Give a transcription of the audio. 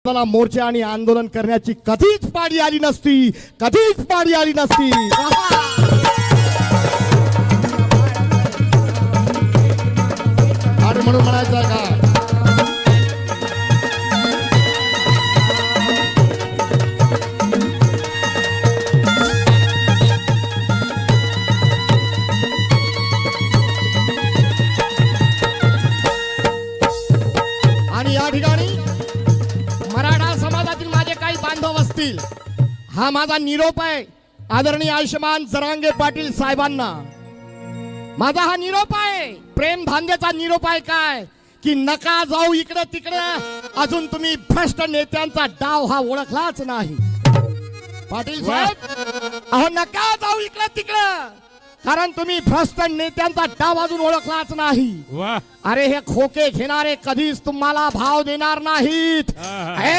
मला मोर्चा आणि आंदोलन करण्याची कधीच पाडी आली नसती, कधीच पाडी आली नसती। आणि म्हणून म्हणायचं का आणि या ठिकाणी मराठा समाजातील माझे काही बांधव असतील, हा माझा निरोप आहे आदरणीय आयुष्यमान जरांगे पाटील साहेबांना। माझा हा निरोप आहे, प्रेम धांदेचा निरोप आहे काय की नका जाऊ इकडे तिकडे, अजून तुम्ही भ्रष्ट नेत्यांचा डाव हा ओळखलाच नाही। पाटील साहेब अहो नका जाऊ इकडे तिकडे, कारण तुम्ही भ्रष्ट नेत्यांचा डाव अजून ओळखलाच नाही। अरे हे खोके घेणारे कधीच तुम्हाला भाव देणार नाहीत।